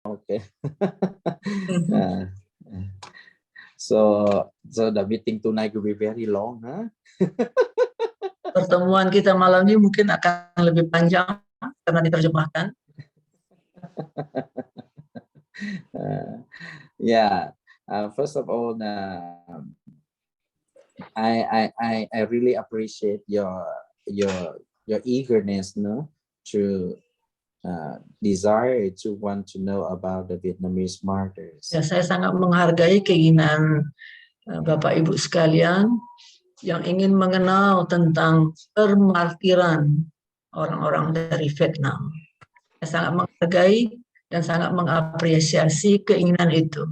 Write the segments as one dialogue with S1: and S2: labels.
S1: Okay. So the meeting tonight will be very long, huh?
S2: Pertemuan kita malam ini mungkin akan lebih panjang karena diterjemahkan.
S1: Yeah. First of all, I really appreciate your eagerness, no, to desire to want to know about the Vietnamese martyrs.
S2: Ya, saya sangat menghargai keinginan Bapak Ibu sekalian yang ingin mengenal tentang kemartiran orang-orang dari Vietnam. Saya sangat menghargai dan sangat mengapresiasi keinginan itu.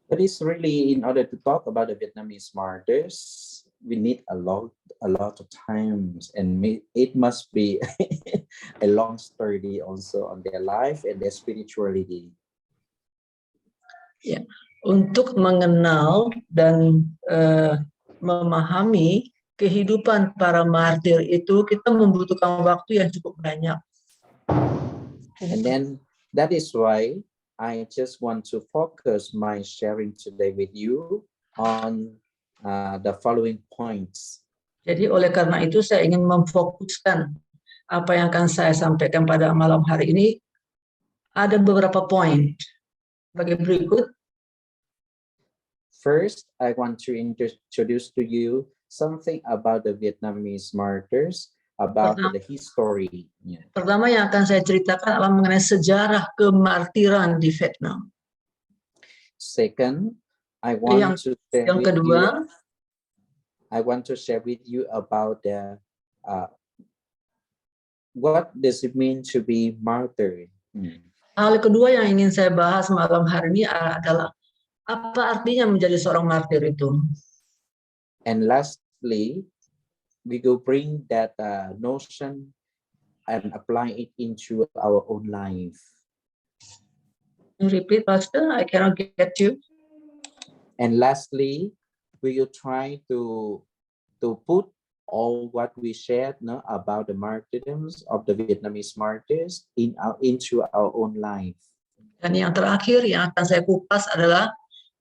S1: But it's really, in order to talk about the Vietnamese martyrs, we need a lot of times, and it must be a long study also on their life and their spirituality.
S2: Ya, untuk mengenal dan memahami kehidupan para martir itu kita membutuhkan waktu yang cukup banyak.
S1: And then that is why I just want to focus my sharing today with you on the following points.
S2: Jadi oleh karena itu saya ingin memfokuskan apa yang akan saya sampaikan pada malam hari ini. Ada beberapa poin sebagai berikut.
S1: First, I want to introduce to you something about the Vietnamese martyrs, about the history. Yeah.
S2: Pertama yang akan saya ceritakan adalah mengenai sejarah kemartiran di Vietnam.
S1: Second, I want to share with you about the what does it mean to be martyr.
S2: Hal kedua yang ingin saya bahas malam hari ini adalah apa artinya menjadi seorang martir itu.
S1: And lastly, we will bring that notion and apply it into our own life.
S2: Repeat, Pastor. I cannot get you.
S1: And lastly, we will try to put all what we shared about the martyrdoms of the Vietnamese martyrs into our own life.
S2: Dan yang terakhir yang akan saya kupas adalah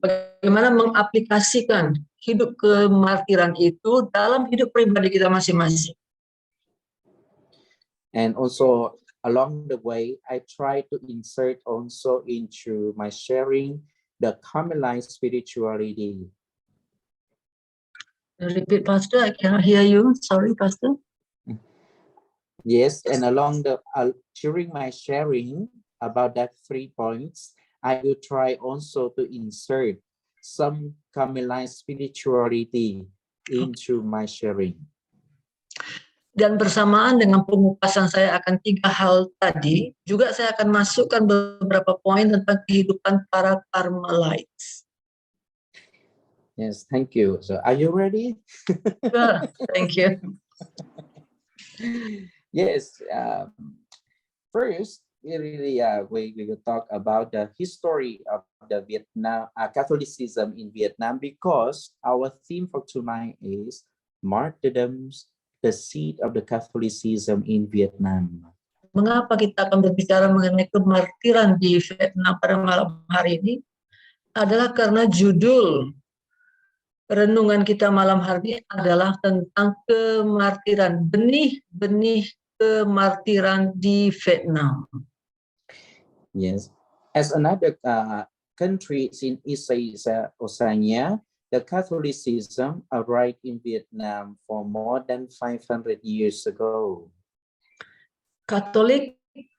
S2: bagaimana mengaplikasikan hidup kemartiran itu dalam hidup pribadi kita masing-masing.
S1: And also along the way, I try to insert also into my sharing the Carmelite spirituality.
S2: Repeat, Pastor. I cannot hear you. Sorry, Pastor.
S1: Yes, and along during my sharing about that 3 points, I will try also to insert some Carmelite spirituality into my sharing.
S2: Dan bersamaan dengan pengupasan saya akan 3 hal tadi, juga saya akan masukkan beberapa poin tentang kehidupan para Carmelites.
S1: Yes, thank you. So, are you ready?
S2: Thank you.
S1: Yes. First, we will talk about the history of the Vietnam Catholicism in Vietnam, because our theme for tonight is martyrdoms, the seed of the Catholicism in Vietnam.
S2: Mengapa kita akan berbicara mengenai kemartiran di Vietnam pada malam hari ini? Adalah karena judul renungan kita malam hari ini adalah tentang kemartiran, benih-benih kemartiran di Vietnam.
S1: Yes, as another countries in East Oceania, the Catholicism arrived in Vietnam for more than 500 years ago.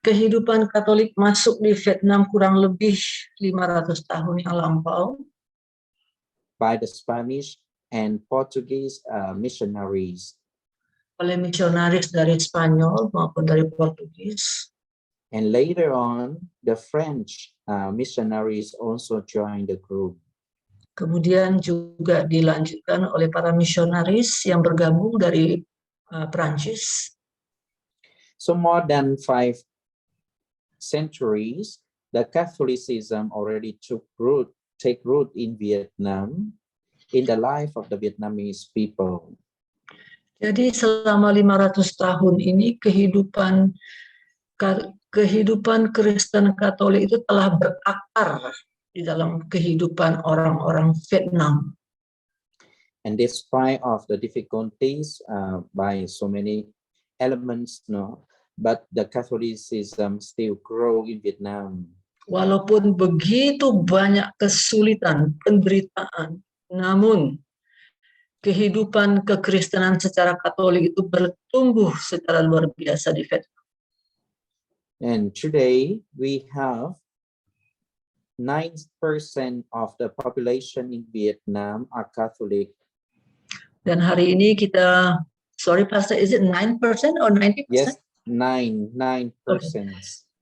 S2: Kehidupan Katolik masuk di Vietnam kurang lebih 500 tahun yang lampau.
S1: By the Spanish and Portuguese missionaries.
S2: Oleh misionaris dari Spanyol maupun dari Portugis.
S1: And later on, the French missionaries also joined the group.
S2: Kemudian juga dilanjutkan oleh para misionaris yang bergabung dari Prancis.
S1: So more than 5 centuries, the Catholicism already take root in Vietnam, in the life of the Vietnamese people.
S2: Jadi selama 500 tahun ini kehidupan kehidupan Kristen Katolik itu telah berakar di dalam kehidupan orang-orang Vietnam.
S1: And despite of the difficulties by so many elements, no, but the Catholicism still grow in Vietnam.
S2: Walaupun begitu banyak kesulitan, penderitaan, namun kehidupan kekristenan secara Katolik itu bertumbuh secara luar biasa di Vietnam.
S1: And today we have 9% of the population in Vietnam are Catholic.
S2: Dan hari ini kita, sorry Pastor, is it 9% or 90%?
S1: Yes, 9%.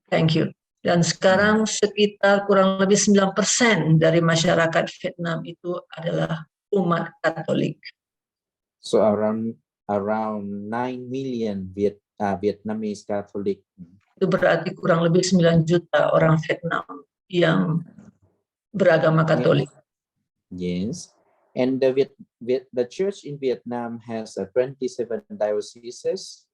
S2: Thank you. Dan sekarang sekitar kurang lebih 9% dari masyarakat Vietnam itu adalah umat Katolik.
S1: So around 9 million Vietnamese Catholic.
S2: Itu berarti kurang lebih 9 juta orang Vietnam yang beragama Katolik.
S1: Yes. And the church in Vietnam has 27 dioceses.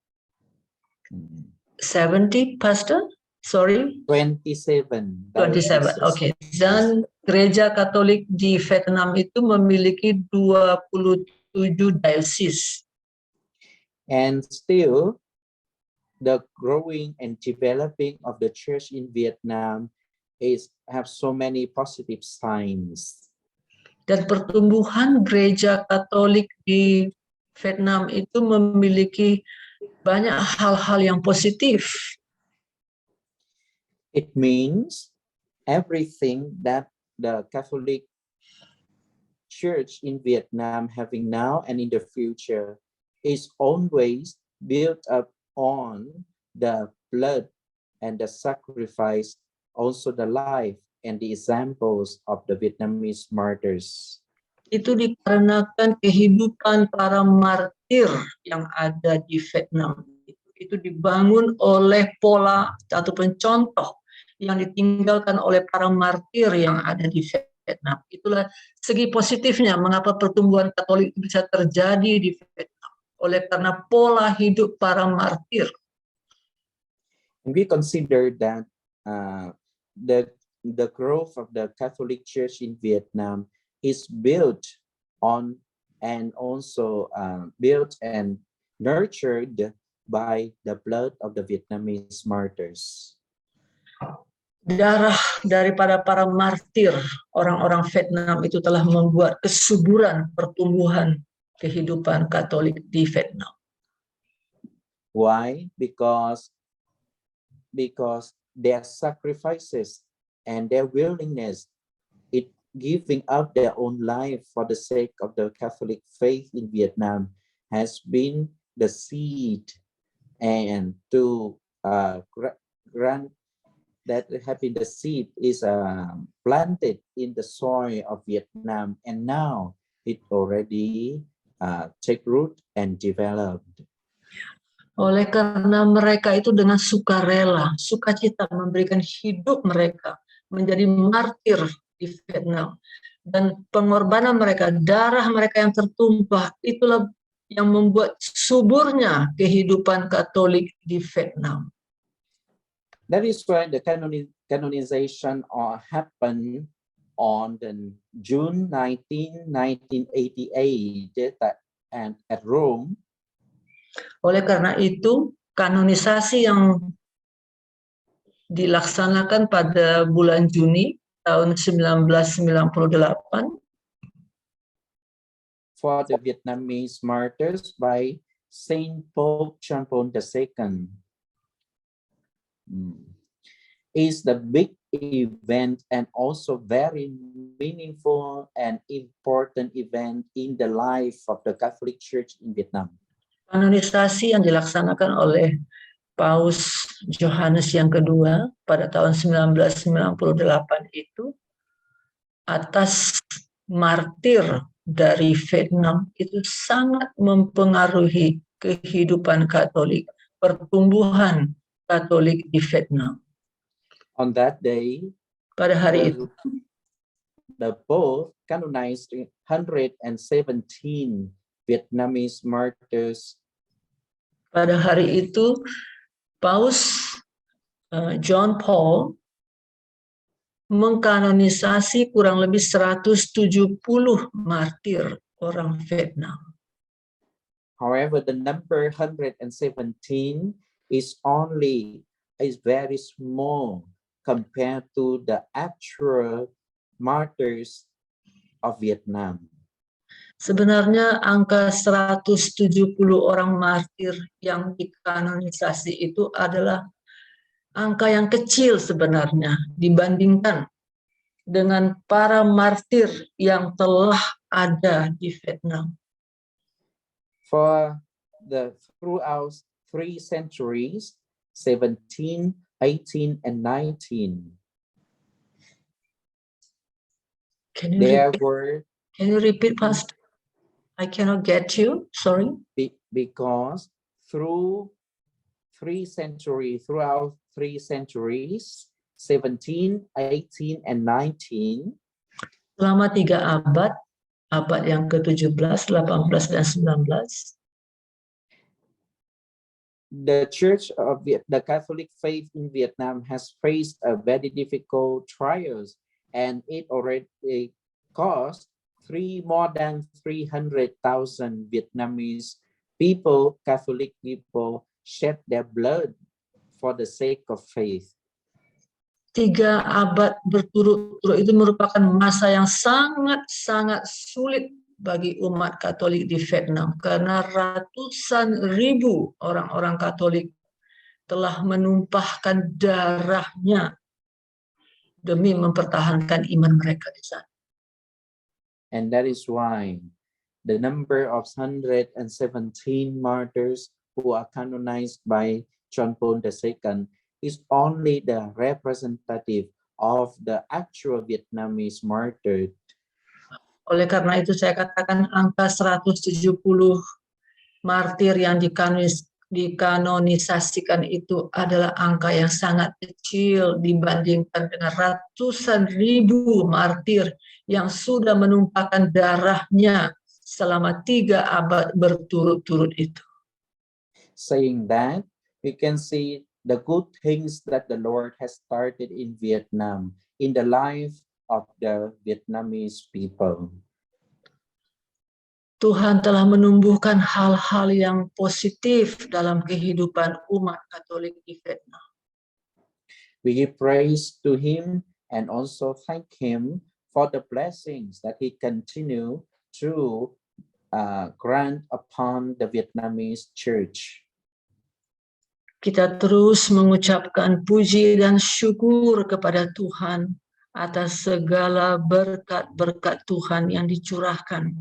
S2: 70, Pastor? Sorry?
S1: 27.
S2: 27, oke. Dan gereja Katolik di Vietnam itu memiliki 27 dioceses.
S1: And still, the growing and developing of the church in Vietnam have so many positive signs.
S2: Dan pertumbuhan gereja Katolik di Vietnam itu memiliki banyak hal-hal yang positif.
S1: It means everything that the Catholic Church in Vietnam having now and in the future is always built up on the blood and the sacrifice, also the life and the examples of the Vietnamese martyrs.
S2: Itu dikarenakan kehidupan para martir yang ada di Vietnam. Itu dibangun oleh pola ataupun contoh yang ditinggalkan oleh para martir yang ada di Vietnam. Itulah segi positifnya mengapa pertumbuhan Katolik bisa terjadi di Vietnam. Oleh karena pola hidup para martir.
S1: And we consider that the growth of the Catholic Church in Vietnam is built on and also built and nurtured by the blood of the Vietnamese martyrs.
S2: Darah daripada para martir orang-orang Vietnam itu telah membuat kesuburan pertumbuhan kehidupan Katolik di Vietnam.
S1: Why? Because their sacrifices and their willingness, it giving up their own life for the sake of the Catholic faith in Vietnam has been the seed, and to grant that having the seed is planted in the soil of Vietnam, and now it already take root and developed.
S2: Oleh karena mereka itu dengan sukarela, sukacita memberikan hidup mereka menjadi martir di Vietnam. Dan pengorbanan mereka, darah mereka yang tertumpah, itulah yang membuat suburnya kehidupan Katolik di Vietnam.
S1: That is why the canonization happened on June 19, 1988 at Rome.
S2: Oleh karena itu, kanonisasi yang dilaksanakan pada bulan Juni tahun 1998
S1: for the Vietnamese martyrs by Saint Pope John Paul II is the big event and also very meaningful and important event in the life of the Catholic Church in Vietnam.
S2: Kanonisasi yang dilaksanakan oleh Paus Yohanes yang kedua pada tahun 1998 itu atas martir dari Vietnam itu sangat mempengaruhi kehidupan Katolik, pertumbuhan Katolik di Vietnam.
S1: On that day,
S2: pada hari itu,
S1: the Pope canonized 117 Vietnamese martyrs.
S2: Pada hari itu, Paus John Paul mengkanonisasi kurang lebih 170 martir orang Vietnam.
S1: However, the number 117 is very small compared to the actual martyrs of Vietnam.
S2: Sebenarnya angka 170 orang martir yang dikanonisasi itu adalah angka yang kecil sebenarnya dibandingkan dengan para martir yang telah ada di Vietnam.
S1: Throughout 3 centuries, 17, 18, and 19,
S2: Can you repeat, Pastor? I cannot get you. Sorry.
S1: Because throughout 3 centuries, 17, 18, and 19,
S2: selama 3 abad, abad yang ke-17, 18, dan 19,
S1: the Catholic faith in Vietnam has faced a very difficult trials, and it already cost more than 300,000 Vietnamese people, Catholic people, shed their blood for the sake of faith.
S2: 3 abad berturut-turut itu merupakan masa yang sangat-sangat sulit bagi umat Katolik di Vietnam karena ratusan ribu orang-orang Katolik telah menumpahkan darahnya demi mempertahankan iman mereka di sana.
S1: And that is why the number of 117 martyrs who are canonized by John Paul II is only the representative of the actual Vietnamese martyred.
S2: Oleh karena itu saya katakan angka 170 martir yang dikanonisasikan itu adalah angka yang sangat kecil dibandingkan dengan ratusan ribu martir yang sudah menumpahkan darahnya selama 3 abad berturut-turut itu.
S1: Saying that, we can see the good things that the Lord has started in Vietnam, in the life of the Vietnamese people.
S2: Tuhan telah menumbuhkan hal-hal yang positif dalam kehidupan umat Katolik di Vietnam.
S1: We give praise to Him and also thank Him for the blessings that He continue to grant upon the Vietnamese church.
S2: Kita terus mengucapkan puji dan syukur kepada Tuhan atas segala berkat-berkat Tuhan yang dicurahkan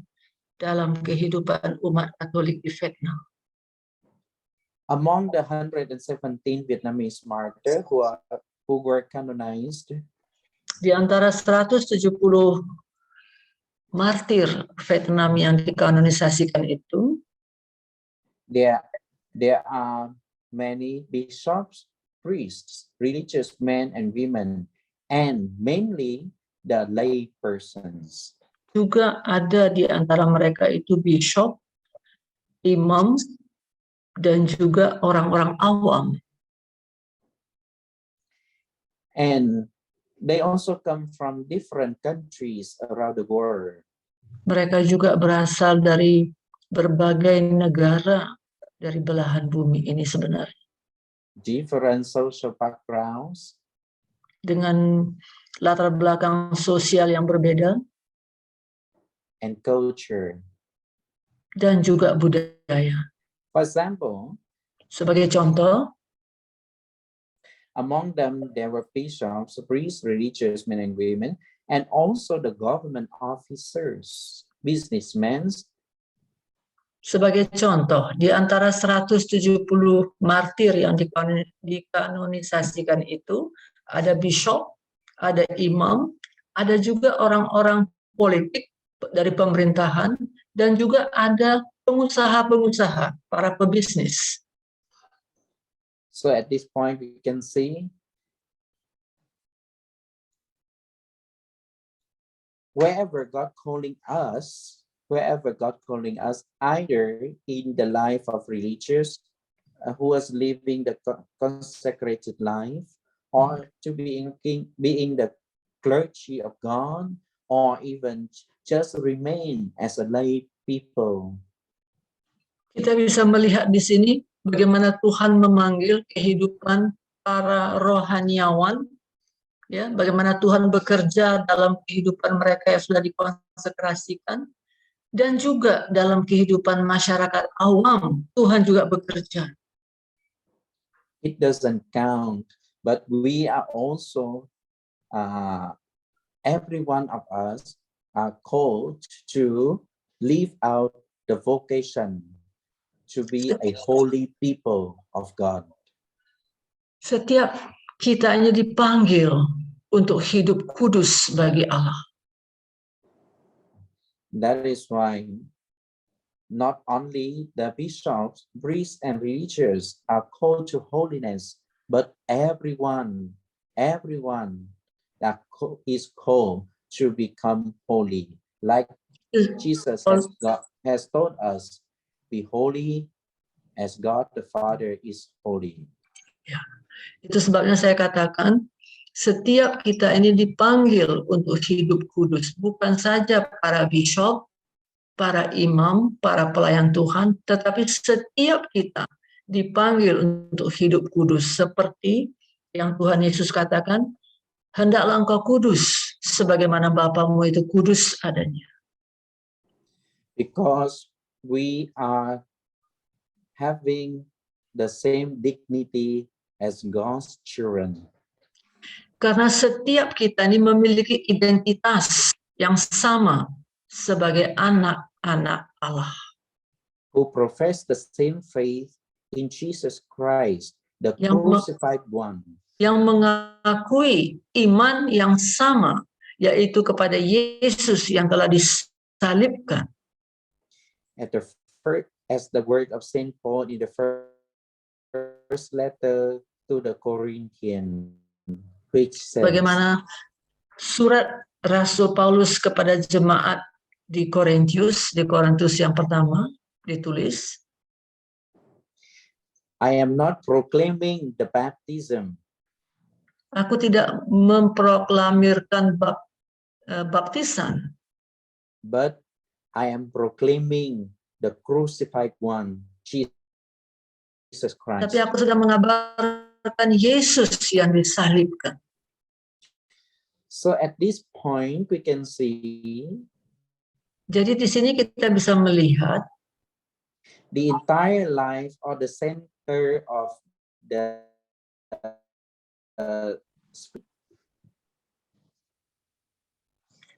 S2: dalam kehidupan umat Katolik di Vietnam.
S1: Among the 117 Vietnamese martyrs who were canonized,
S2: di antara 170 martir Vietnam yang dikanonisasikan itu,
S1: there are many bishops, priests, religious men and women, and mainly the lay persons.
S2: Juga ada di antara mereka itu bishop, imam, dan juga orang-orang awam.
S1: And they also come from different countries around the world.
S2: Mereka juga berasal dari berbagai negara dari belahan bumi ini sebenarnya.
S1: Different social backgrounds.
S2: Dengan latar belakang sosial yang berbeda.
S1: And culture.
S2: Dan juga budaya.
S1: For example,
S2: sebagai contoh,
S1: among them there were bishops, priests, religious men and women, and also the government officers, businessmen.
S2: Sebagai contoh, di antara 170 martir yang dikanonisasikan itu, ada bishop, ada imam, ada juga orang-orang politik dari pemerintahan, dan juga ada pengusaha-pengusaha, para pebisnis.
S1: So at this point we can see wherever God calling us, either in the life of religious who is living the consecrated life, or to being the clergy of God, or even just remain as a lay people.
S2: Kita bisa melihat di sini bagaimana Tuhan memanggil kehidupan para rohaniawan, ya, bagaimana Tuhan bekerja dalam kehidupan mereka yang sudah dikonsekrasikan, dan juga dalam kehidupan masyarakat awam, Tuhan juga bekerja.
S1: It doesn't count, but we are also, every one of us are called to live out the vocation to be a holy people of God.
S2: Setiap kita ini dipanggil untuk hidup kudus bagi Allah.
S1: That is why not only the bishops, priests, and religious are called to holiness, but everyone that is called to become holy. Like Jesus has told us, be holy as God the Father is holy.
S2: Ya, itu sebabnya saya katakan setiap kita ini dipanggil untuk hidup kudus, bukan saja para bishop, para imam, para pelayan Tuhan, tetapi setiap kita dipanggil untuk hidup kudus seperti yang Tuhan Yesus katakan, hendaklah engkau kudus sebagaimana Bapamu itu kudus adanya.
S1: Because we are having the same dignity as God's children.
S2: Karena setiap kita ini memiliki identitas yang sama sebagai anak-anak Allah.
S1: Who profess the same faith in Jesus Christ, the crucified one.
S2: Yang mengakui iman yang sama, yaitu kepada Yesus yang telah disalibkan.
S1: As the word of Saint Paul in the first letter to the Corinthians, which says,
S2: bagaimana surat Rasul Paulus kepada jemaat di Korintus yang pertama ditulis,
S1: I am not proclaiming the baptism.
S2: Aku tidak memproklamirkan baptisan,
S1: but I am proclaiming the crucified one, Jesus Christ.
S2: Tapi aku sudah mengabarkan Yesus yang disalibkan.
S1: So at this point we can see.
S2: Jadi di sini kita bisa melihat
S1: the entire life or the center of the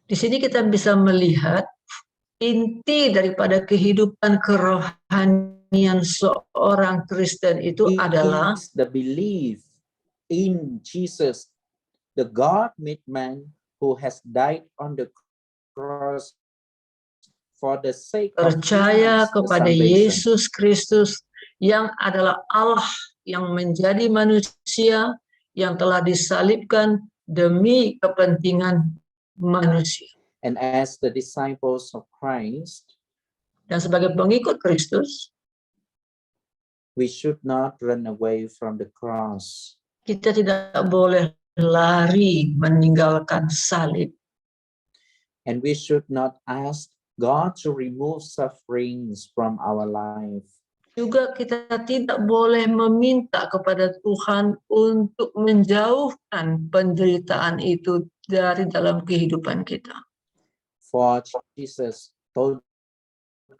S2: di sini kita bisa melihat inti daripada kehidupan kerohanian seorang Kristen itu adalah
S1: the belief in Jesus, the God-made man who has died on the cross for the sake of
S2: percaya kepada Yesus Kristus yang adalah Allah yang menjadi manusia yang telah disalibkan demi kepentingan manusia.
S1: And as the disciples of Christ,
S2: dan sebagai pengikut Kristus,
S1: we should not run away from the cross.
S2: Kita tidak boleh lari meninggalkan salib.
S1: And we should not ask God to remove sufferings from our life.
S2: Juga kita tidak boleh meminta kepada Tuhan untuk menjauhkan penderitaan itu dari dalam kehidupan kita.
S1: For Jesus told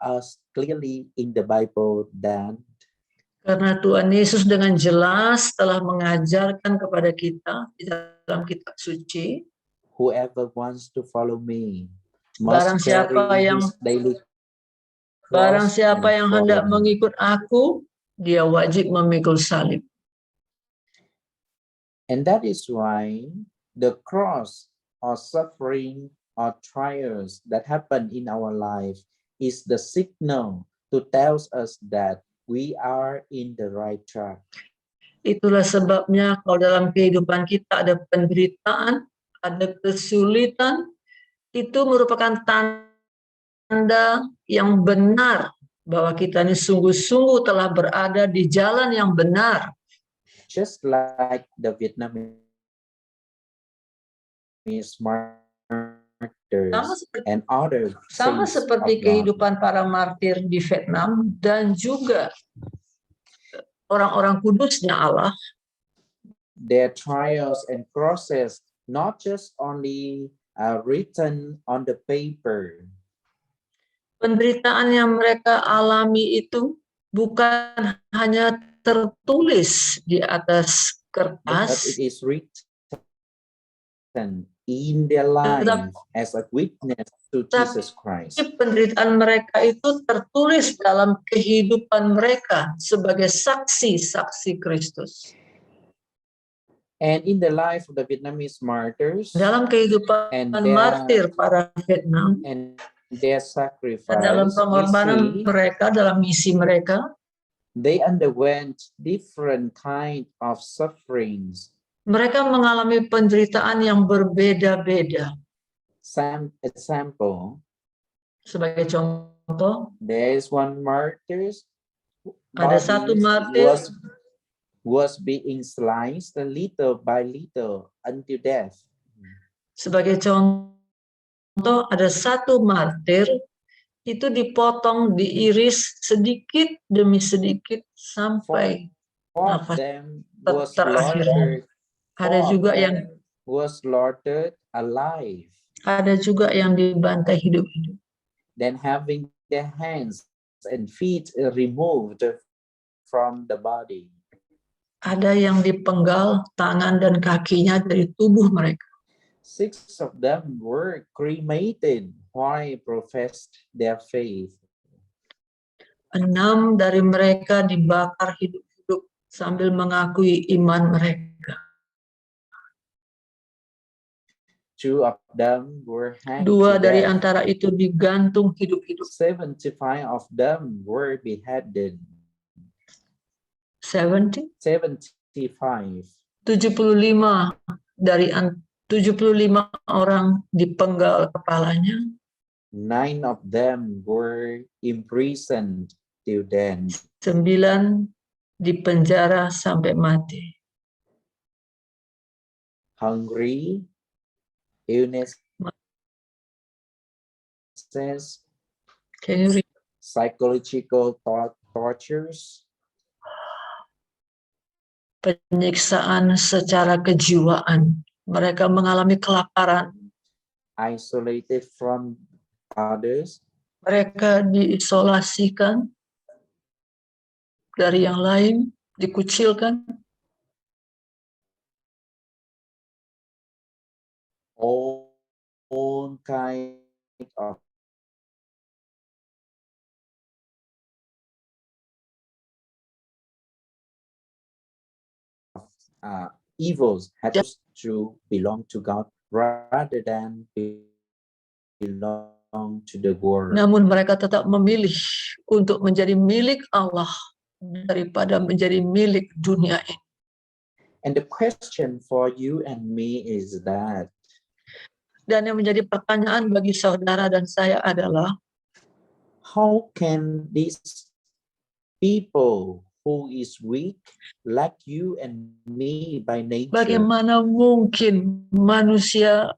S1: us clearly in the Bible that
S2: karena Tuhan Yesus dengan jelas telah mengajarkan kepada kita di dalam kitab suci,
S1: whoever wants to follow me
S2: barang siapa yang hendak mengikut aku, dia wajib memikul salib.
S1: And that is why the cross or suffering or trials that happen in our life is the signal to tell us that we are in the right track.
S2: Itulah sebabnya kalau dalam kehidupan kita ada penderitaan, ada kesulitan, itu merupakan tanda yang benar bahwa kita ini sungguh-sungguh telah berada di jalan yang benar.
S1: Just like the Vietnamese martyrs and other
S2: sama
S1: saints
S2: seperti
S1: of God.
S2: kehidupan para martir di Vietnam dan juga orang-orang kudusnya Allah,
S1: Their trials and crosses not just only written on the paper,
S2: penderitaan yang mereka alami itu bukan hanya tertulis di atas
S1: but
S2: kertas,
S1: it is written in their life as a witness to Jesus Christ.
S2: penderitaan mereka itu tertulis dalam kehidupan mereka sebagai saksi-saksi Kristus.
S1: And in the life of the Vietnamese martyrs
S2: Dalam kehidupan
S1: and
S2: martir para Vietnam,
S1: their sacrifice,
S2: dalam
S1: we
S2: pengorbanan
S1: see
S2: mereka, dalam misi mereka,
S1: they underwent different kind of sufferings.
S2: mereka mengalami penderitaan yang berbeda-beda.
S1: Some example,
S2: Sebagai contoh,
S1: there is one martyr
S2: ada satu martir
S1: was being sliced little by little until death.
S2: Sebagai contoh, ada satu martir itu dipotong, diiris sedikit demi sedikit sampai
S1: Four of
S2: nafas
S1: them was
S2: terakhir.
S1: slaughtered.
S2: Ada juga yang
S1: Was slaughtered alive.
S2: Ada juga yang dibantai hidup-hidup.
S1: Then having their hands and feet removed from the body.
S2: Ada yang dipenggal tangan dan kakinya dari tubuh mereka.
S1: 6 of them were cremated while professed their faith.
S2: 6 dari mereka dibakar hidup-hidup sambil mengakui iman mereka.
S1: 2 of them were hanged
S2: 2
S1: to
S2: dari
S1: death.
S2: antara itu digantung hidup-hidup.
S1: 75 of them were beheaded.
S2: 75 dari 75 orang dipenggal kepalanya.
S1: 9 of them were imprisoned till then.
S2: 9 dipenjara sampai mati.
S1: Hungry, illnesses,
S2: Can you read?
S1: psychological tortures,
S2: Penyiksaan secara kejiwaan. Mereka mengalami kelaparan.
S1: isolated from others,
S2: Mereka diisolasikan dari yang lain, dikucilkan.
S1: all kind of evils had to belong to God rather than belong to the world.
S2: Namun mereka tetap memilih untuk menjadi milik Allah daripada menjadi milik dunia ini.
S1: And the question for you and me is that,
S2: dan yang menjadi pertanyaan bagi saudara dan saya adalah,
S1: how can these people who is weak, like you and me by nature,
S2: bagaimana mungkin manusia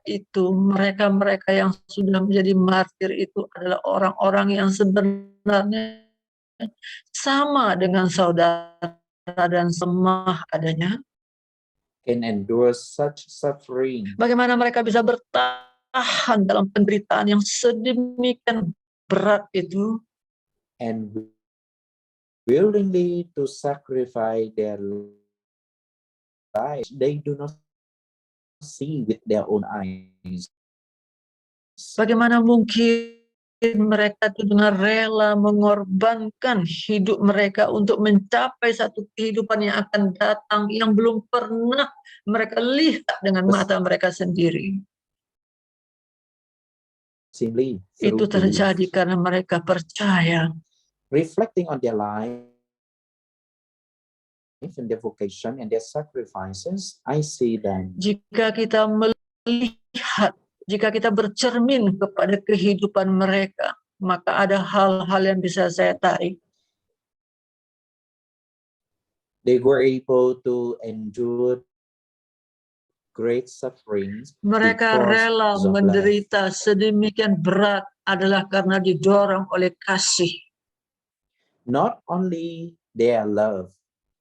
S2: itu, mereka yang sudah menjadi martir itu adalah orang-orang yang sebenarnya sama dengan saudara dan semah adanya,
S1: can endure such suffering?
S2: Bagaimana mereka bisa bertahan dalam penderitaan yang sedemikian berat itu,
S1: and willingly to sacrifice their lives they do not see with their own eyes.
S2: Bagaimana mungkin mereka itu dengan rela mengorbankan hidup mereka untuk mencapai satu kehidupan yang akan datang yang belum pernah mereka lihat dengan mata mereka sendiri.
S1: Simply
S2: Itu terjadi karena mereka percaya.
S1: Reflecting on their life and their vocation and their sacrifices, I see them.
S2: Jika kita melihat, jika kita bercermin kepada kehidupan mereka, maka ada hal-hal yang bisa saya tarik.
S1: They were able to endure great sufferings
S2: Mereka
S1: because
S2: rela
S1: of love.
S2: menderita sedemikian berat adalah karena didorong oleh kasih.
S1: Not only their love,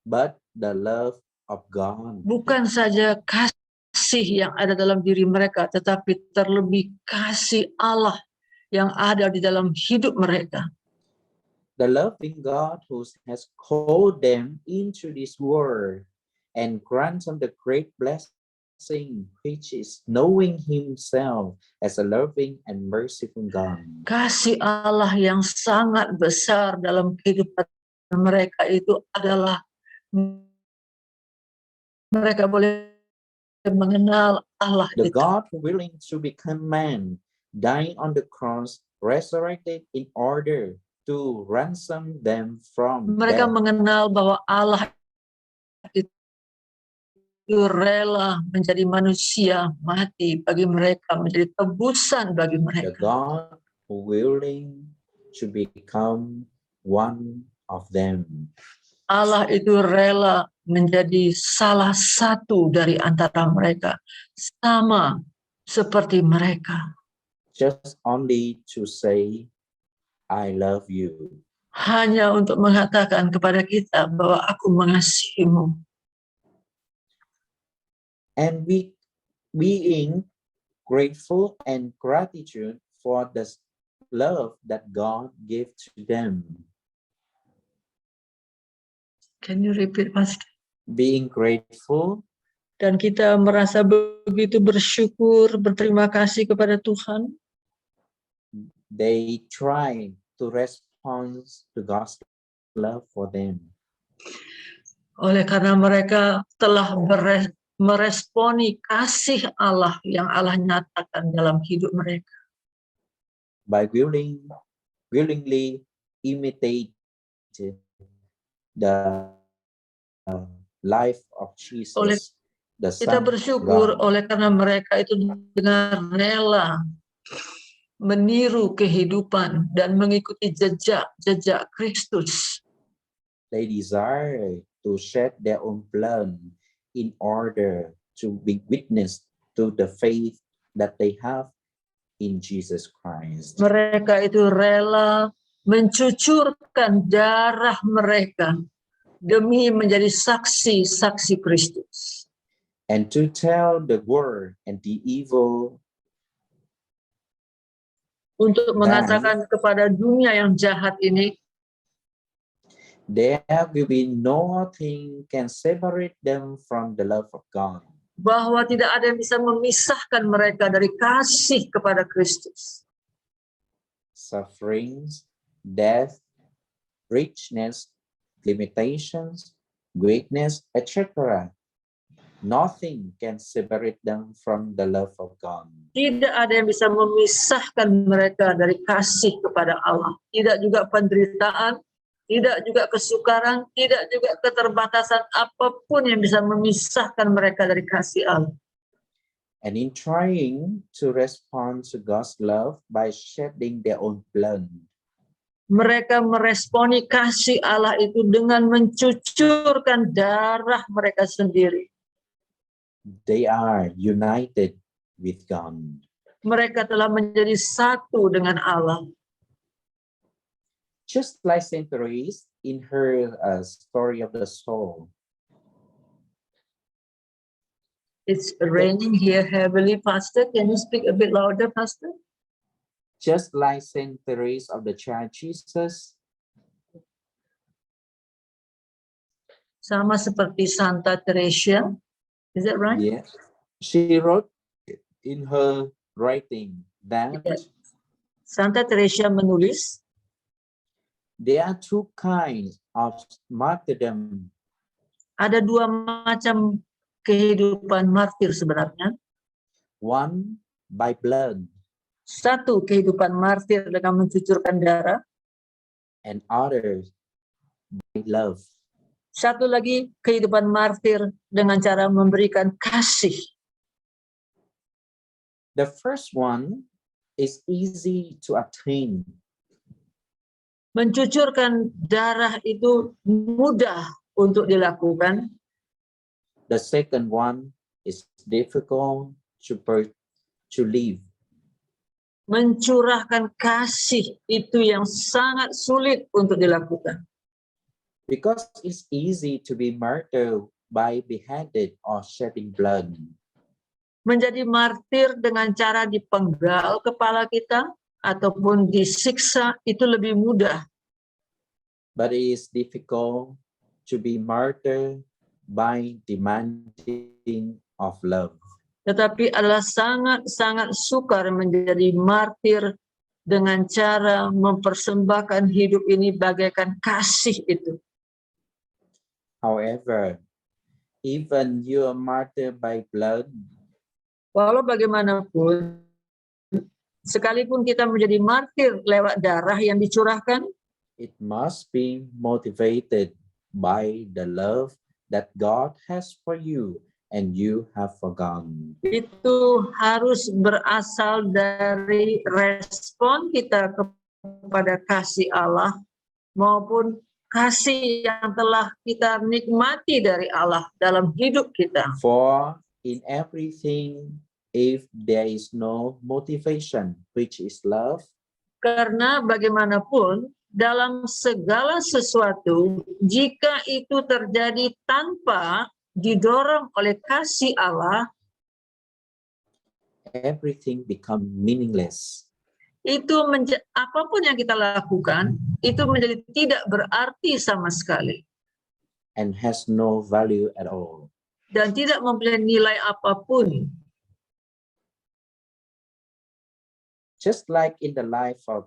S1: but the love of God.
S2: Bukan saja kasih yang ada dalam diri mereka, tetapi terlebih kasih Allah yang ada di dalam hidup mereka.
S1: The loving God who has called them into this world and grant them the great blessing, which is knowing himself as a loving and merciful God.
S2: Kasih Allah yang sangat besar dalam kehidupan mereka itu adalah mereka boleh mengenal Allah
S1: The
S2: itu.
S1: God willing to become man, dying on the cross, resurrected in order to ransom them from
S2: Mereka
S1: death.
S2: mengenal bahwa Allah itu rela menjadi manusia, mati bagi mereka, menjadi tebusan bagi
S1: The
S2: mereka.
S1: God who willing to become one of them.
S2: Allah itu rela menjadi salah satu dari antara mereka, sama seperti mereka.
S1: Just only to say, I love you.
S2: Hanya untuk mengatakan kepada kita bahwa aku mengasihimu.
S1: And we being grateful and gratitude for the love that God gave to them.
S2: Can you repeat, Pastor?
S1: Being grateful
S2: Dan kita merasa begitu bersyukur, berterima kasih kepada Tuhan.
S1: they try to respond to God's love for them.
S2: Oleh karena mereka telah meresponi kasih Allah yang Allah nyatakan dalam hidup mereka.
S1: By willingly imitate the life of Jesus, the
S2: Kita
S1: Son
S2: bersyukur
S1: God.
S2: oleh karena mereka itu dengan rela meniru kehidupan dan mengikuti jejak Kristus.
S1: They desire to shed their own blood in order to be witness to the faith that they have in Jesus Christ.
S2: Mereka itu rela mencucurkan darah mereka demi menjadi saksi-saksi Kristus.
S1: And to tell the world and the evil
S2: Untuk mengatakan kepada dunia yang jahat ini,
S1: there will be nothing can separate them from the love of God.
S2: bahwa tidak ada yang bisa memisahkan mereka dari kasih kepada Kristus.
S1: Sufferings, death, richness, limitations, greatness, etc. Nothing can separate them from the love of God.
S2: Tidak ada yang bisa memisahkan mereka dari kasih kepada Allah. Tidak juga penderitaan, tidak juga kesukaran, tidak juga keterbatasan apapun yang bisa memisahkan mereka dari kasih Allah.
S1: And in trying to respond to God's love by shedding their own blood,
S2: Mereka meresponi kasih Allah itu dengan mencucurkan darah mereka sendiri.
S1: they are united with God.
S2: Mereka telah menjadi satu dengan Allah.
S1: Just like Saint Therese in her story of the soul.
S2: It's raining here heavily, Pastor. Can you speak a bit louder, Pastor?
S1: Just like Saint Therese of the Child Jesus,
S2: Sama seperti Santa Teresa. Is that right?
S1: yeah, she wrote in her writing that
S2: Yes. Santa Teresa menulis,
S1: there are two kinds of martyrdom.
S2: ada dua macam kehidupan martir sebenarnya.
S1: One by blood
S2: Satu, kehidupan martir dengan mencucurkan darah.
S1: and others by love.
S2: Satu lagi, kehidupan martir dengan cara memberikan kasih.
S1: The first one is easy to attain.
S2: Mencucurkan darah itu mudah untuk dilakukan.
S1: The second one is difficult to live.
S2: Mencurahkan kasih itu yang sangat sulit untuk dilakukan.
S1: Because it's easy to be martyred by beheaded or shedding blood.
S2: Menjadi martir dengan cara dipenggal kepala kita ataupun disiksa itu lebih mudah.
S1: But it is difficult to be martyred by demanding of love.
S2: Tetapi adalah sangat-sangat sukar menjadi martir dengan cara mempersembahkan hidup ini bagaikan kasih itu.
S1: However, even you are martyred by blood,
S2: Walau bagaimanapun, sekalipun kita menjadi martir lewat darah yang dicurahkan,
S1: it must be motivated by the love that God has for you and you have forgotten.
S2: itu harus berasal dari respon kita kepada kasih Allah maupun kasih yang telah kita nikmati dari Allah dalam hidup kita.
S1: For in everything, if there is no motivation, which is love,
S2: Karena bagaimanapun dalam segala sesuatu, jika itu terjadi tanpa didorong oleh kasih Allah,
S1: everything become meaningless.
S2: itu apapun yang kita lakukan, itu menjadi tidak berarti sama sekali.
S1: And has no value at all.
S2: Dan tidak mempunyai nilai apapun.
S1: Just like in the life of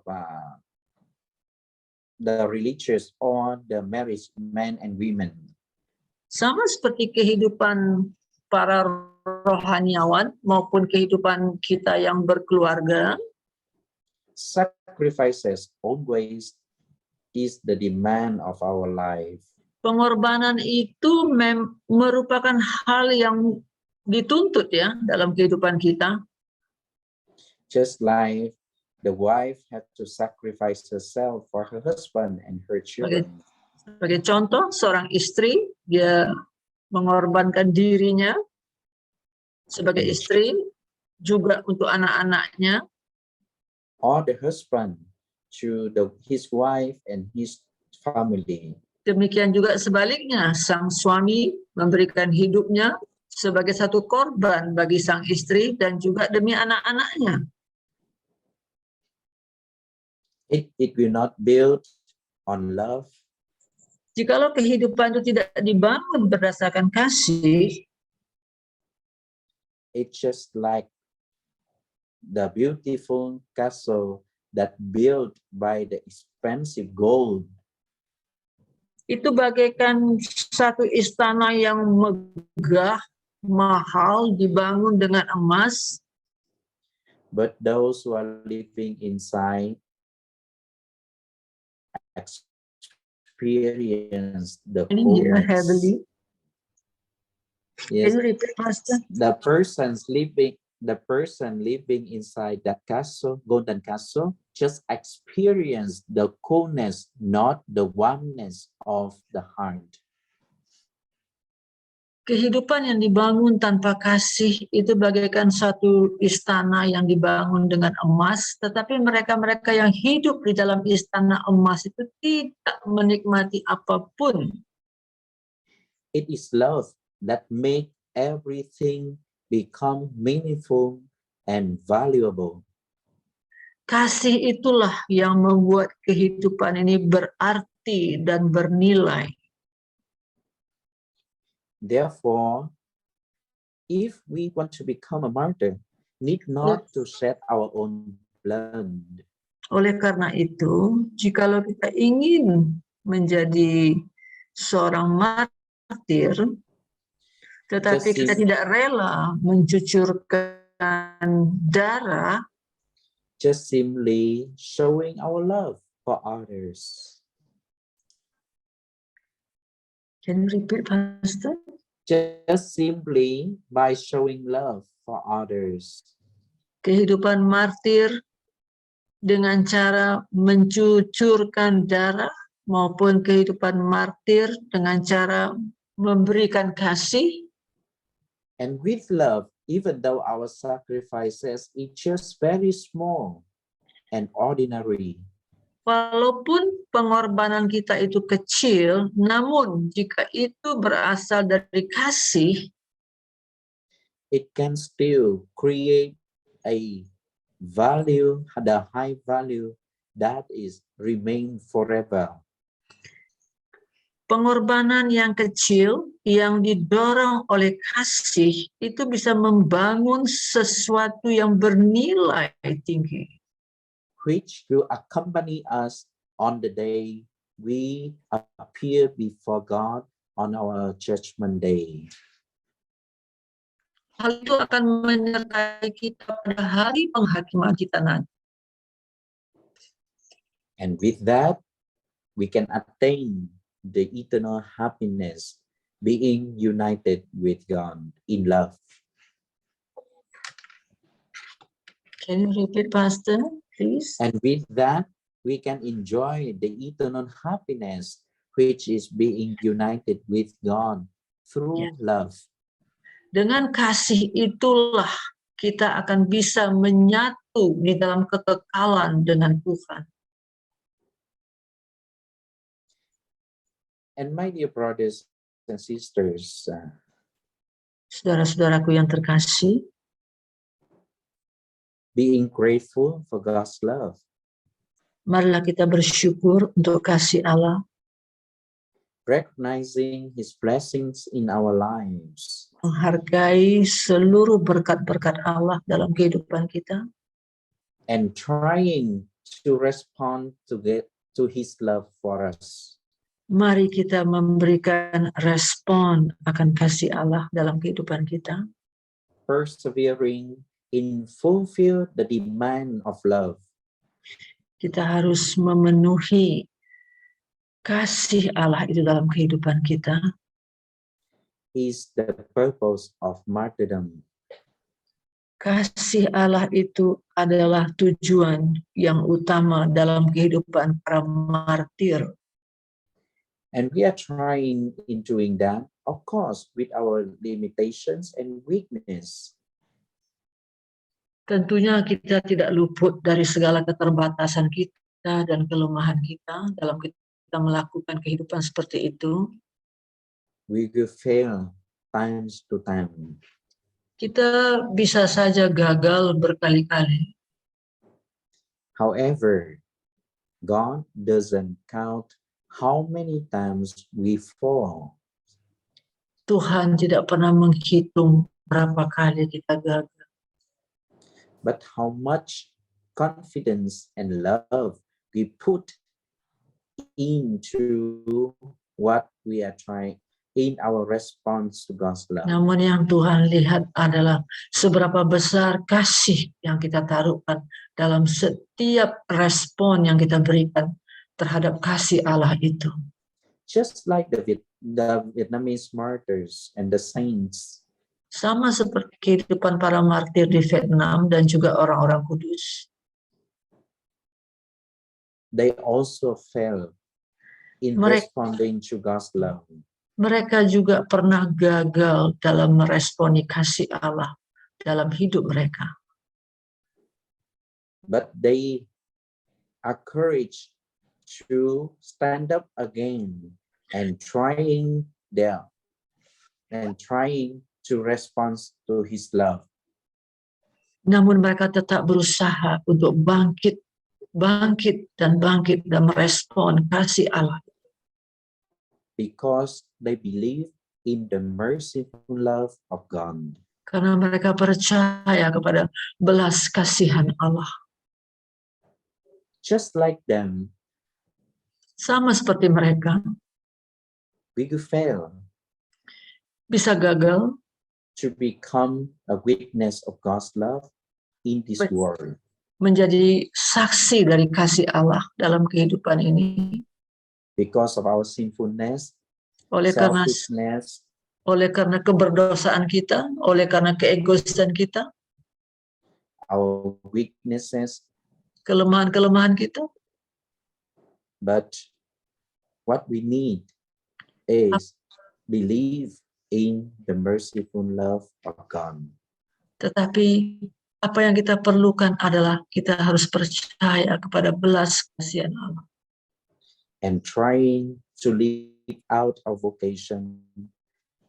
S1: the religious or the married men and women.
S2: Sama seperti kehidupan para rohaniawan maupun kehidupan kita yang berkeluarga,
S1: Sacrifices always is the demand of our life.
S2: pengorbanan itu merupakan hal yang dituntut ya dalam kehidupan kita.
S1: Just like the wife had to sacrifice herself for her husband and her children.
S2: Sebagai contoh, seorang istri, dia mengorbankan dirinya sebagai istri, juga untuk anak-anaknya.
S1: Or the husband to his wife and his family.
S2: Demikian juga sebaliknya, sang suami memberikan hidupnya sebagai satu korban bagi sang istri dan juga demi anak-anaknya.
S1: It will not build on love.
S2: Jikalau kehidupan itu tidak dibangun berdasarkan kasih,
S1: it's just like the beautiful castle that built by the expensive gold.
S2: itu bagaikan satu istana yang megah, mahal, dibangun dengan emas.
S1: But those who are living inside experience the coldness. Yes, the person living inside that castle, golden castle, just experience the coolness, not the warmness of the heart.
S2: Kehidupan yang dibangun tanpa kasih itu bagaikan satu istana yang dibangun dengan emas, tetapi mereka-mereka yang hidup di dalam istana emas itu tidak menikmati apapun.
S1: It is love that make everything become meaningful and valuable.
S2: Kasih itulah yang membuat kehidupan ini berarti dan bernilai.
S1: Therefore, if we want to become a martyr, need not to shed our own blood.
S2: Oleh karena itu, jikalau kita ingin menjadi seorang martir, tetapi kita tidak rela mencucurkan darah,
S1: just simply showing our love for others.
S2: Can you repeat, Pastor?
S1: Just simply by showing love for others.
S2: Kehidupan martir dengan cara mencucurkan darah maupun kehidupan martir dengan cara memberikan kasih.
S1: And with love, even though our sacrifices is just very small and ordinary,
S2: Walaupun pengorbanan kita itu kecil, namun jika itu berasal dari kasih,
S1: it can still create a value, the high value that is remain forever.
S2: pengorbanan yang kecil yang didorong oleh kasih itu bisa membangun sesuatu yang bernilai tinggi,
S1: which will accompany us on the day we appear before God on our judgment day.
S2: hal itu akan menyertai kita pada hari penghakiman kita nanti.
S1: And with that, we can attain the eternal happiness, being united with God in love.
S2: Can you repeat, Pastor, please?
S1: And with that, we can enjoy the eternal happiness, which is being united with God through love.
S2: Dengan kasih itulah kita akan bisa menyatu di dalam kekekalan dengan Tuhan.
S1: And my dear brothers and sisters,
S2: Saudara-saudaraku yang terkasih,
S1: being grateful for God's love,
S2: marilah kita bersyukur untuk kasih Allah,
S1: recognizing His blessings in our lives,
S2: menghargai seluruh berkat-berkat Allah dalam kehidupan kita,
S1: and trying to respond to His love for us.
S2: mari kita memberikan respon akan kasih Allah dalam kehidupan kita,
S1: Persevering in fulfill the demand of love.
S2: kita harus memenuhi kasih Allah itu dalam kehidupan kita,
S1: Is the purpose of martyrdom.
S2: kasih Allah itu adalah tujuan yang utama dalam kehidupan para martir.
S1: And we are trying in doing that, of course, with our limitations and weakness.
S2: Tentunya kita tidak luput dari segala keterbatasan kita dan kelemahan kita dalam kita melakukan kehidupan seperti itu.
S1: We will fail times to time.
S2: Kita bisa saja gagal berkali-kali.
S1: However, God doesn't count how many times we fall,
S2: Tuhan tidak pernah menghitung berapa kali kita gagal,
S1: but how much confidence and love we put into what we are trying in our response to God's love.
S2: namun yang Tuhan lihat adalah seberapa besar kasih yang kita taruhkan dalam setiap respon yang kita berikan terhadap kasih Allah itu.
S1: Just like the Vietnamese martyrs and the saints,
S2: Sama seperti kehidupan para martir di Vietnam dan juga orang-orang kudus.
S1: they also fail in responding to God's love.
S2: Mereka juga pernah gagal dalam meresponi kasih Allah dalam hidup mereka.
S1: But they are courage to stand up again and trying to respond to His love.
S2: Namun mereka tetap berusaha untuk bangkit dan merespon kasih Allah.
S1: Because they believe in the merciful love of God.
S2: Karena mereka percaya kepada belas kasihan Allah.
S1: Just like them,
S2: Sama seperti mereka,
S1: we could fail
S2: bisa gagal
S1: to become a witness of God's love in this world.
S2: menjadi saksi dari kasih Allah dalam kehidupan ini.
S1: Because of our sinfulness,
S2: Oleh
S1: selfishness,
S2: karena keberdosaan kita, oleh karena keegoisan kita,
S1: our weaknesses.
S2: kelemahan-kelemahan kita.
S1: But what we need is believe in the merciful love of God.
S2: Tetapi apa yang kita perlukan adalah kita harus percaya kepada belas kasihan Allah.
S1: And trying to live out our vocation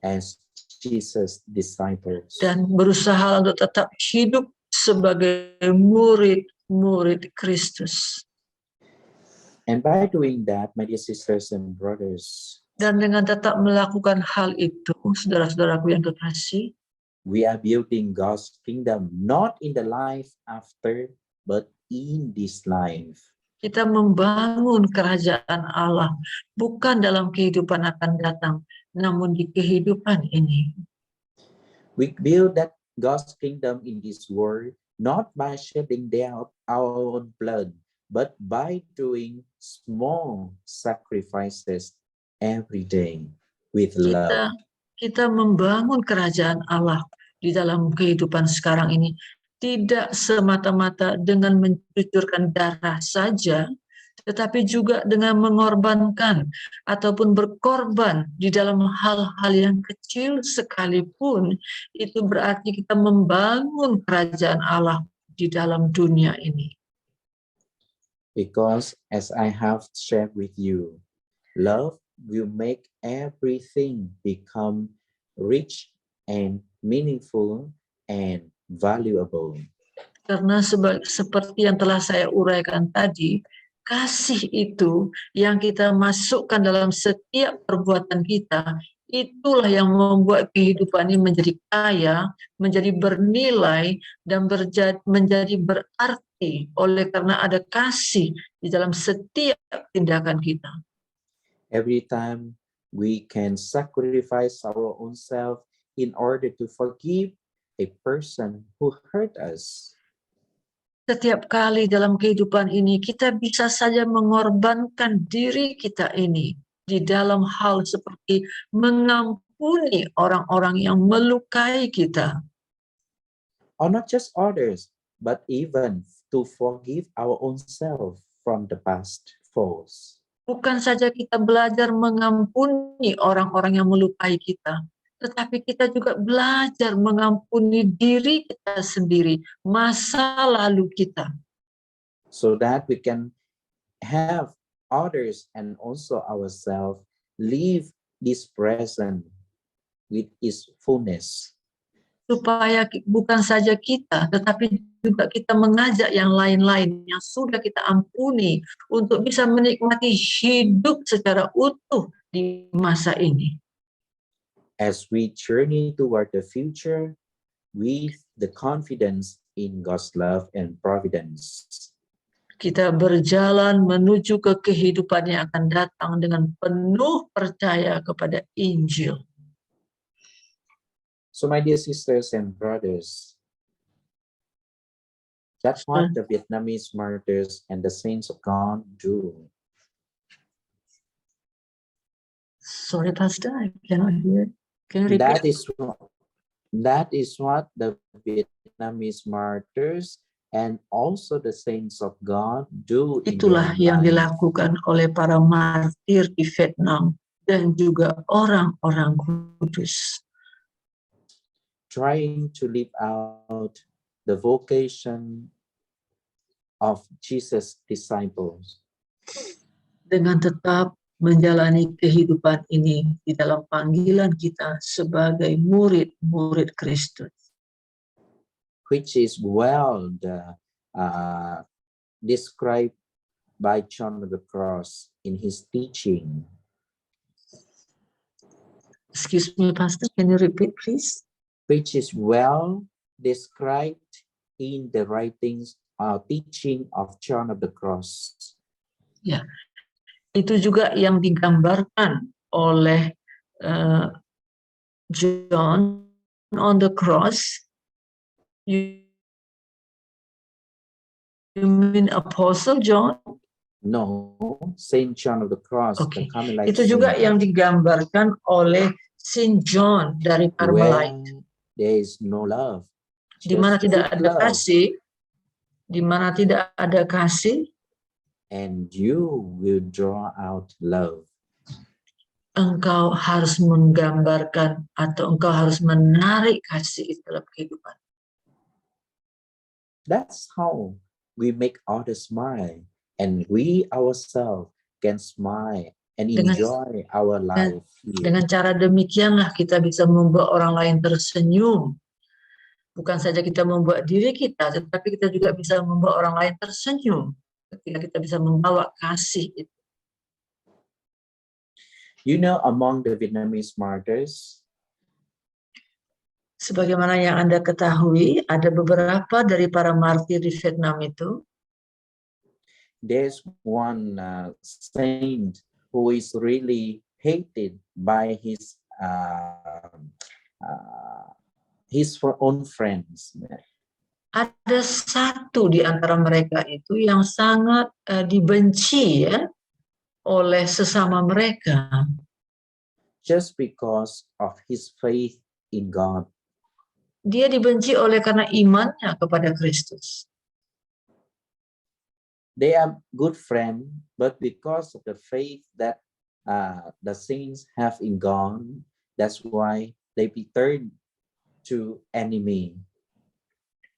S1: as Jesus' disciples.
S2: Dan berusaha untuk tetap hidup sebagai murid-murid Kristus.
S1: And by doing that, my dear sisters and brothers,
S2: Dan dengan tetap melakukan hal itu, saudara-saudaraku yang kekasih,
S1: we are building God's kingdom, not in the life after, but in this life.
S2: kita membangun kerajaan Allah, bukan dalam kehidupan akan datang, namun di kehidupan ini.
S1: We build that God's kingdom in this world, not by shedding our own blood, but by doing small sacrifices every day with love.
S2: Kita membangun kerajaan Allah di dalam kehidupan sekarang ini tidak semata-mata dengan mencucurkan darah saja, tetapi juga dengan mengorbankan ataupun berkorban di dalam hal-hal yang kecil sekalipun. Itu berarti kita membangun kerajaan Allah di dalam dunia ini.
S1: Because as I have shared with you, love will make everything become rich and meaningful and valuable.
S2: Karena seperti yang telah saya uraikan tadi, kasih itu yang kita masukkan dalam setiap perbuatan kita, itulah yang membuat kehidupan ini menjadi kaya, menjadi bernilai, dan menjadi berarti oleh karena ada kasih di dalam setiap tindakan kita.
S1: Every time we can sacrifice our own self in order to forgive a person who hurt us.
S2: Setiap kali dalam kehidupan ini kita bisa saja mengorbankan diri kita ini di dalam hal seperti mengampuni orang-orang yang melukai kita.
S1: Or not just others, but even to forgive our own self from the past faults.
S2: Bukan saja kita belajar mengampuni orang-orang yang melukai kita, tetapi kita juga belajar mengampuni diri kita sendiri, masa lalu kita.
S1: So that we can have others and also ourselves live this present with its fullness.
S2: Supaya bukan saja kita, tetapi juga kita mengajak yang lain-lain yang sudah kita ampuni untuk bisa menikmati hidup secara utuh di masa ini.
S1: As we journey toward the future with the confidence in God's love and providence.
S2: Kita berjalan menuju ke kehidupan yang akan datang dengan penuh percaya kepada Injil.
S1: So my dear sisters and brothers, that's what the Vietnamese martyrs and the saints of God do.
S2: Sorry, Pastor, I cannot hear. Can you repeat?
S1: That is what the Vietnamese martyrs and also the saints of God do.
S2: Itulah yang dilakukan oleh para martir di Vietnam dan juga orang-orang kudus.
S1: Trying to live out the vocation of Jesus' disciples.
S2: Dengan tetap menjalani kehidupan ini di dalam panggilan kita sebagai murid-murid Kristus.
S1: Which is well described by John of the Cross in his teaching.
S2: Excuse me, Pastor, can you repeat, please?
S1: Which is well described in the writings teaching of John of the Cross.
S2: Ya, itu juga yang digambarkan oleh John on the cross. You mean Apostle John?
S1: No, Saint John of the Cross.
S2: Okay.
S1: The
S2: Itu juga yang digambarkan oleh Saint John dari Carmelite.
S1: There is no love.
S2: Di mana tidak ada kasih, di mana tidak ada kasih,
S1: and you will draw out love.
S2: engkau harus menggambarkan atau engkau harus menarik kasih itu dalam kehidupan.
S1: That's how we make others smile, and we ourselves can smile and
S2: Dengan-
S1: enjoy our life here.
S2: Dengan cara demikianlah kita bisa membuat orang lain tersenyum. Bukan saja kita membuat diri kita, tetapi kita juga bisa membuat orang lain tersenyum ketika kita bisa membawa kasih itu.
S1: You know, among the Vietnamese martyrs,
S2: Sebagaimana yang Anda ketahui, ada beberapa dari para martir di Vietnam itu.
S1: there's one saint who is really hated by his own friends.
S2: Ada satu di antara mereka itu yang sangat dibenci ya oleh sesama mereka.
S1: Just because of his faith in God.
S2: Dia dibenci oleh karena imannya kepada Kristus.
S1: They are good friends, but because of the faith that the saints have in God, that's why they be turned to enemy.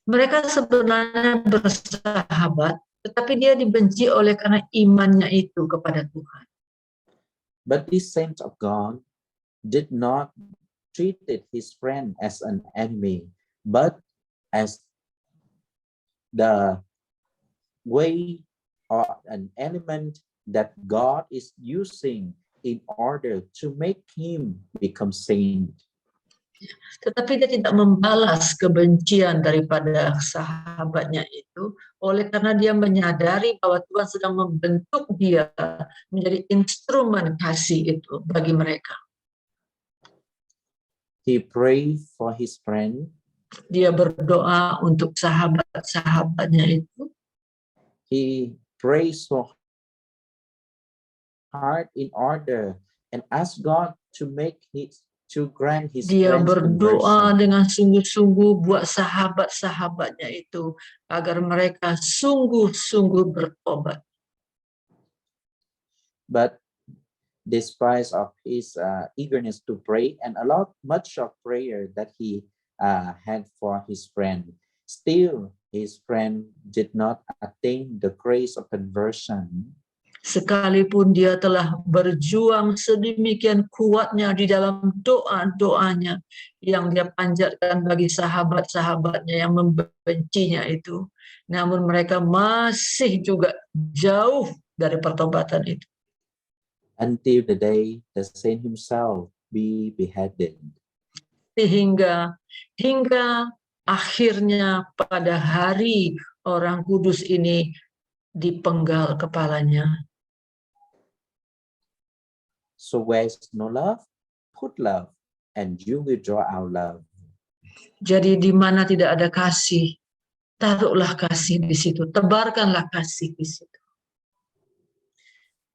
S2: Mereka sebenarnya bersahabat, tetapi dia dibenci oleh karena imannya itu kepada Tuhan.
S1: But these saints of God did not treated his friend as an enemy, but as the way or an element that God is using in order to make him become saint.
S2: Tetapi dia tidak membalas kebencian daripada sahabatnya itu oleh karena dia menyadari bahwa Tuhan sedang membentuk dia menjadi instrumen kasih itu bagi mereka.
S1: He prayed for his friend.
S2: Dia berdoa untuk sahabat-sahabatnya itu.
S1: He prays so hard in order and ask God to grant his
S2: Dia
S1: friends
S2: berdoa
S1: conversion.
S2: dengan sungguh-sungguh buat sahabat-sahabatnya itu agar mereka sungguh-sungguh bertobat.
S1: But despite of his eagerness to pray and much of prayer that he had for his friend, still his friend did not attain the grace of conversion.
S2: Sekalipun dia telah berjuang sedemikian kuatnya di dalam doa-doanya yang dia panjatkan bagi sahabat-sahabatnya yang membencinya itu, namun mereka masih juga jauh dari pertobatan itu.
S1: Until the day the saint himself be beheaded.
S2: Hingga akhirnya pada hari orang kudus ini dipenggal kepalanya.
S1: So where's no love, put love, and you will draw out love.
S2: Jadi di mana tidak ada kasih, taruhlah kasih di situ, tebarkanlah kasih di situ.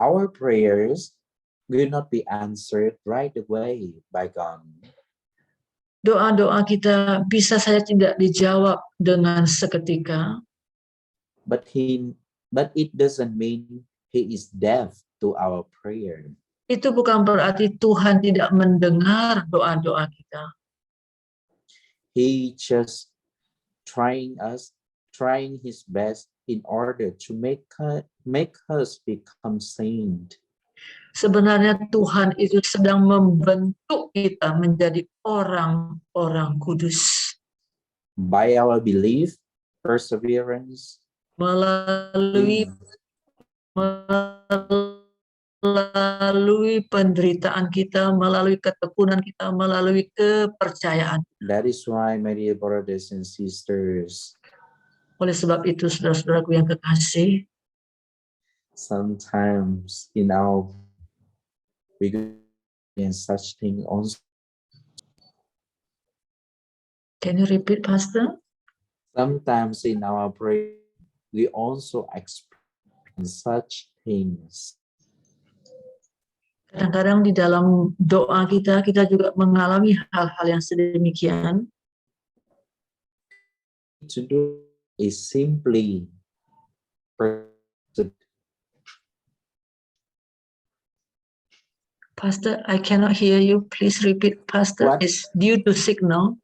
S1: Our prayers will not be answered right away by God.
S2: Doa-doa kita bisa saja tidak dijawab dengan seketika.
S1: But it doesn't mean he is deaf to our prayer.
S2: Itu bukan berarti Tuhan tidak mendengar doa-doa kita.
S1: He just trying his best in order to make us become saint.
S2: Sebenarnya Tuhan itu sedang membentuk kita menjadi orang-orang kudus.
S1: By our belief, perseverance,
S2: Melalui penderitaan kita, melalui ketekunan kita, melalui kepercayaan.
S1: That is why, my dear brothers and sisters,
S2: oleh sebab itu, saudara-saudaraku yang kekasih,
S1: sometimes we in such thing also.
S2: Can you repeat, Pastor?
S1: Sometimes in our prayer, we also experience such things.
S2: Kadang-kadang di dalam doa kita juga mengalami hal-hal yang sedemikian.
S1: To do is simply
S2: Pastor, I cannot hear you. Please repeat, Pastor.
S1: What?
S2: It's due to signal.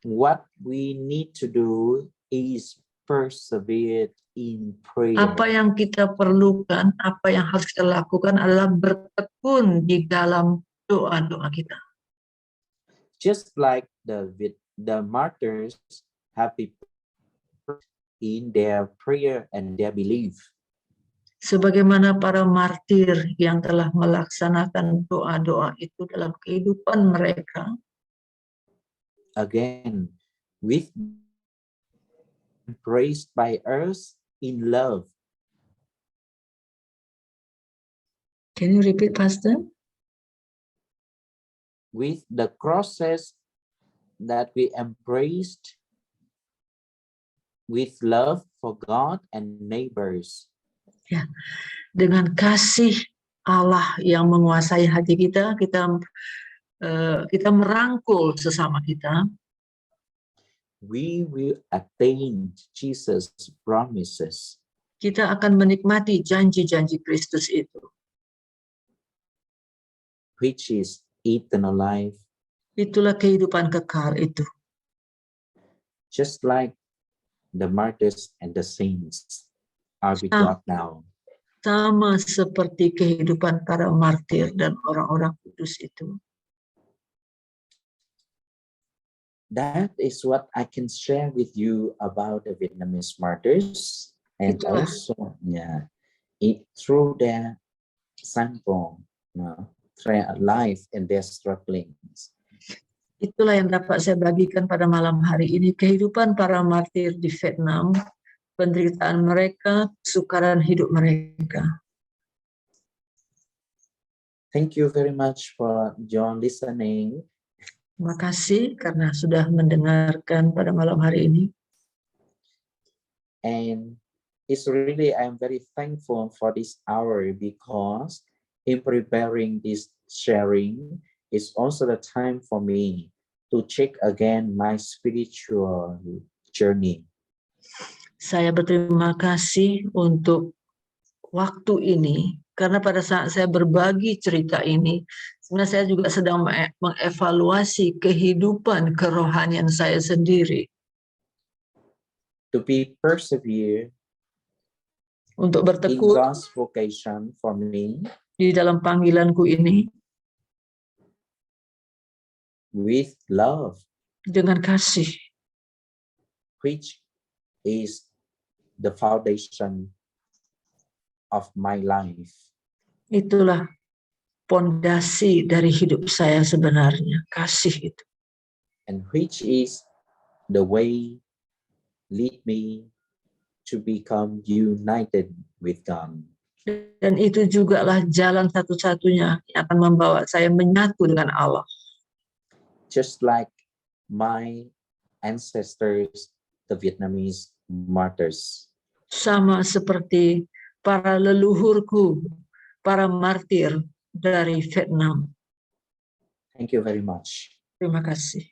S1: What we need to do is persevere in prayer.
S2: Apa yang kita perlukan, apa yang harus kita lakukan adalah bertekun di dalam doa-doa kita.
S1: Just like the martyrs have been in their prayer and their belief.
S2: Sebagaimana para martir yang telah melaksanakan doa-doa itu dalam kehidupan mereka.
S1: Again, with praised by us in love.
S2: Can you repeat, Pastor?
S1: With the crosses that we embraced with love for God and neighbors.
S2: Ya, dengan kasih Allah yang menguasai hati kita, kita merangkul sesama kita.
S1: We will attain Jesus' promises.
S2: Kita akan menikmati janji-janji Kristus itu.
S1: Which is eternal life.
S2: Itulah kehidupan kekal itu.
S1: Just like the martyrs and the saints are with God now.
S2: Sama seperti kehidupan para martir dan orang-orang kudus itu.
S1: That is what I can share with you about the Vietnamese martyrs, and also through their sample, their life and their strugglings.
S2: Itulah yang dapat saya bagikan pada malam hari ini, kehidupan para martir di Vietnam, penderitaan mereka, kesukaran hidup mereka.
S1: Thank you very much for your listening.
S2: Terima kasih karena sudah mendengarkan pada malam hari ini.
S1: And it's really, I'm very thankful for this hour, because in preparing this sharing, it's also the time for me to check again my spiritual journey.
S2: Saya berterima kasih untuk waktu ini, karena pada saat saya berbagi cerita ini, sebenarnya saya juga sedang mengevaluasi kehidupan kerohanian saya sendiri.
S1: To be persevere
S2: untuk
S1: in
S2: bertekun
S1: God's vocation for me,
S2: di dalam panggilanku ini,
S1: with love,
S2: dengan kasih,
S1: which is the foundation of my life.
S2: Itulah pondasi dari hidup saya sebenarnya, kasih itu.
S1: And which is the way lead me to become united with God.
S2: Dan itu jugalah jalan satu-satunya yang akan membawa saya menyatu dengan Allah.
S1: Just like my ancestors, the Vietnamese martyrs.
S2: Sama seperti para leluhurku, para martir dari Vietnam.
S1: Thank you very much.
S2: Terima kasih.